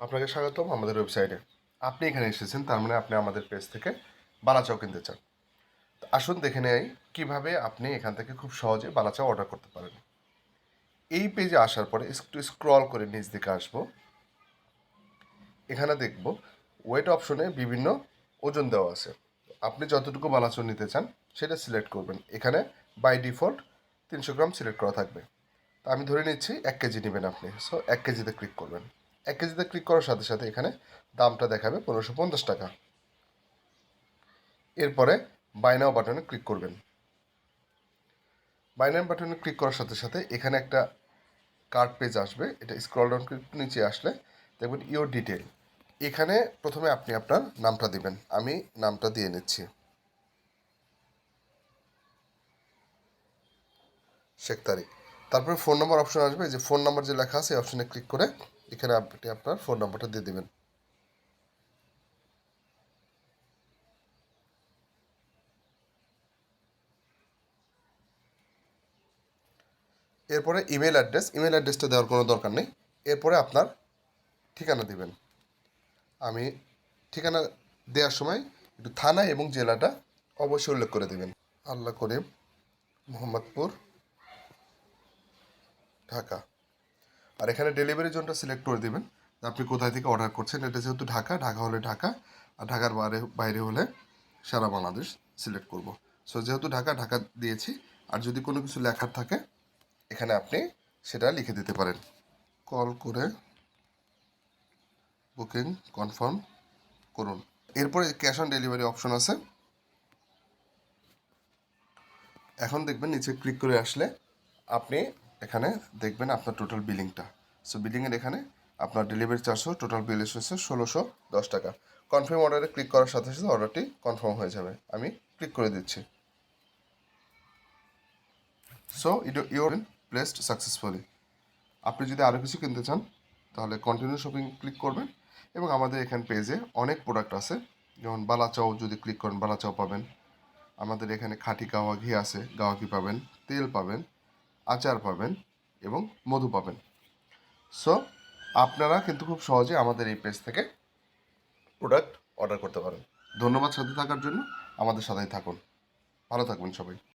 আপনাকে স্বাগতম আমাদের ওয়েবসাইটে। আপনি এখানে এসেছেন, তার মানে আপনি আমাদের পেজ থেকে বালাচাও কিনতে চান। তো আসুন দেখে নেই কীভাবে আপনি এখান থেকে খুব সহজে বালাচাও অর্ডার করতে পারেন। এই পেজে আসার পরে একটু স্ক্রল করে নিচ দিকে আসবো। এখানে দেখব ওয়েট অপশনে বিভিন্ন ওজন দেওয়া আছে। আপনি যতটুকু বালাচাও নিতে চান সেটা সিলেক্ট করবেন। এখানে বাই ডিফল্ট 300 গ্রাম সিলেক্ট করা থাকবে। তা আমি ধরে নিচ্ছি 1 কেজি নেবেন আপনি, সো 1 কেজিতে ক্লিক করবেন। 1 কেজিতে ক্লিক করার সাথে সাথে এখানে দামটা দেখাবে 1550 টাকা। এরপরে বাই নাও বাটনে ক্লিক করবেন। বাই নাও বাটনে ক্লিক করার সাথে সাথে এখানে একটা কার্ট পেজ আসবে। এটা স্ক্রল ডাউন করে নিচে আসলে দেখবেন ইওর ডিটেল। এখানে প্রথমে আপনি আপনার নামটা দিবেন। আমি নামটা দিয়ে নিচ্ছি, শেখ তারিক। তারপরে ফোন নাম্বার অপশন আসবে। যে ফোন নাম্বার যে লেখা আছে এই অপশনে ক্লিক করে এখানে আপনি আপনার ফোন নাম্বারটা দিয়ে দেবেন। এরপরে ইমেল অ্যাড্রেসটা দেওয়ার কোনো দরকার নেই। এরপরে আপনার ঠিকানা দিবেন। আমি ঠিকানা দেওয়ার সময় একটু থানা এবং জেলাটা অবশ্যই উল্লেখ করে দেবেন। আল্লাহ করিম, মোহাম্মদপুর, ঢাকা। আর এখানে ডেলিভারি জোনটা সিলেক্ট করে দেবেন যে আপনি কোথায় থেকে অর্ডার করছেন। এটা যেহেতু ঢাকা, ঢাকা হলে ঢাকা, আর ঢাকার বাইরে বাইরে হলে সারা বাংলাদেশ সিলেক্ট করব। সো যেহেতু ঢাকা, ঢাকা দিয়েছি। আর যদি কোনো কিছু লেখার থাকে এখানে আপনি সেটা লিখে দিতে পারেন। কল করে বুকিং কনফার্ম করুন। এরপরে ক্যাশ অন ডেলিভারি অপশন আছে। এখন দেখবেন নিচে ক্লিক করে আসলে আপনি এখানে দেখবেন আপনার টোটাল বিলিংটা। সো বিলিংয়ের এখানে আপনার ডেলিভারি চার্জও টোটাল বিল এসেছে 1610 টাকা। কনফার্ম অর্ডারে ক্লিক করার সাথে সাথে অর্ডারটি কনফার্ম হয়ে যাবে। আমি ক্লিক করে দিচ্ছি। So your placed successfully. আপনি যদি আরও কিছু কিনতে চান তাহলে কন্টিনিউ শপিং ক্লিক করবেন। এবং আমাদের এখানে পেজে অনেক প্রোডাক্ট আছে। যেমন বালাচাও যদি ক্লিক করেন বালাচাও পাবেন। আমাদের এখানে খাঁটি গাওয়া ঘি আছে, গাওয়া ঘি পাবেন, তেল পাবেন, আচার পাবেন এবং মধু পাবেন। সো আপনারা কিন্তু খুব সহজে আমাদের এই পেজ থেকে প্রোডাক্ট অর্ডার করতে পারেন। ধন্যবাদ সাথে থাকার জন্য। আমাদের সাথেই থাকুন। ভালো থাকবেন সবাই।